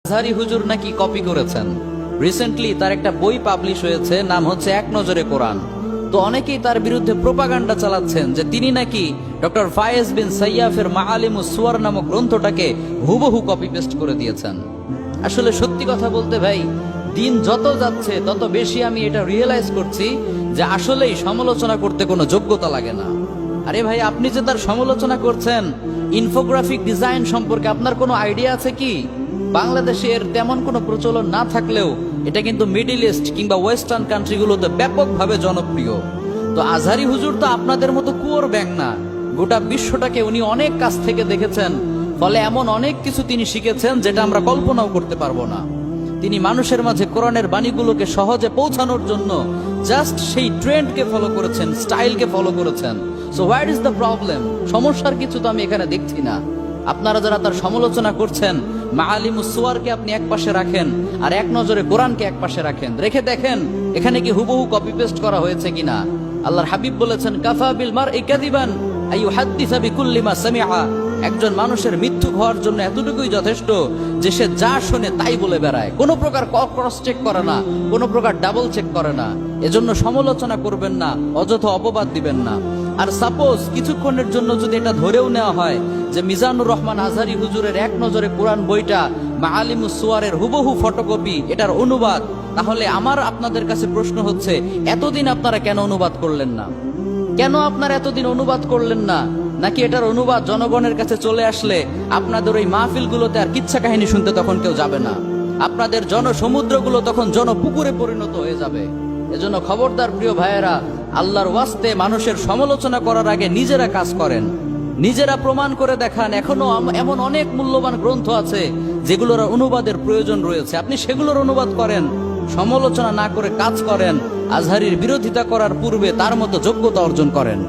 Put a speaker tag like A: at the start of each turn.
A: আজহারি হুজুর নাকি কপি করেছেন। রিসেন্টলি তার একটা বই পাবলিশ হয়েছে, নাম হচ্ছে এক নজরে কোরআন। তো অনেকেই তার বিরুদ্ধে প্রোপাগান্ডা চালাচ্ছেন যে তিনি নাকি ডক্টর ফায়েজ বিন সাইয়াফের মাআলিমুস সুয়ার নামক গ্রন্থটাকে হুবহু কপি পেস্ট করে দিয়েছেন। আসলে সত্যি কথা বলতে ভাই, দিন যত যাচ্ছে তত বেশি আমি এটা রিয়েলাইজ করছি যে আসলেই সমালোচনা করতে কোনো যোগ্যতা লাগে না। আরে ভাই, আপনি যে তার সমালোচনা করছেন, ইনফোগ্রাফিক ডিজাইন সম্পর্কে আপনার কোনো আইডিয়া আছে কি? বাংলাদেশে এর তেমন কোনো প্রচলন না থাকলেও এটা কিন্তু মিডল ইস্ট কিংবা ওয়েস্টার্ন কান্ট্রিগুলোতে ব্যাপকভাবে জনপ্রিয়। তো আজহারি হুজুর তো আপনাদের মতো কুয়োর ব্যাং না, গোটা বিশ্বটাকে উনি অনেক কাছ থেকে দেখেছেন, ফলে এমন অনেক কিছু তিনি শিখেছেন যেটা আমরা কল্পনাও করতে পারবো না। তিনি মানুষের মাঝে কোরআনের বাণীগুলোকে সহজে পৌঁছানোর জন্য জাস্ট সেই ট্রেন্ডকে ফলো করেছেন, স্টাইলকে ফলো করেছেন। So what is the problem? সমস্যার কিছু তো আমি এখানে দেখছি না। আপনারা যারা তার সমালোচনা করছেন, মাআলিমুস সুয়ারকে আপনি এক পাশে রাখেন আর এক নজরে কোরআনকে এক পাশে রাখেন, রেখে দেখেন এখানে কি হুবহু কপি পেস্ট করা হয়েছে কিনা। আল্লাহর হাবিব বলেছেন, কাফা বিল মারই কাযিবান আইয়ুহাদ্দিসা বিকুল্লি মা সামিআ। একজন মানুষের মিথ্যুক হওয়ার জন্য এতটুকুই যথেষ্ট যে সে যা শোনে তাই বলে বেড়ায়, কোনো প্রকার ক্রস চেক করে না, কোনো প্রকার ডাবল চেক করে না। এজন্য সমালোচনা করবেন না, অযথা অপবাদ দিবেন না। আর সাপোজ কিছুক্ষণের জন্য যদি এটা ধরেও নেওয়া হয় যে মিজানুর রহমান আজহারি হুজুরের এক নজরে কোরআন বইটা মাআলিমুস সুয়ারের হুবহু ফটোকপি, এটার অনুবাদ, তাহলে আমার আপনাদের কাছে প্রশ্ন হচ্ছে, এতদিন আপনারা কেন অনুবাদ করলেন না? কেন আপনারা এতদিন অনুবাদ করলেন না? নাকি এটার অনুবাদ জনগণের কাছে চলে আসলে আপনাদের ওই মাহফিলগুলোতে আর কিচ্ছা কাহিনী শুনতে তখন কেউ যাবে না? আপনাদের জনসমুদ্রগুলো তখন জনপুকুরে পরিণত হয়ে যাবে। এজন্য খবরদার প্রিয় ভাইয়েরা, আল্লাহর ওয়াস্তে মানুষের সমালোচনা করার আগে নিজেরা কাজ করেন, নিজেরা প্রমাণ করে দেখান। এখনো এমন অনেক মূল্যবান গ্রন্থ আছে যেগুলোর অনুবাদের প্রয়োজন রয়েছে, আপনি সেগুলোর অনুবাদ করেন। সমালোচনা না করে কাজ করেন, আজহারির বিরোধিতা করার পূর্বে তার মতো যোগ্যতা অর্জন করেন।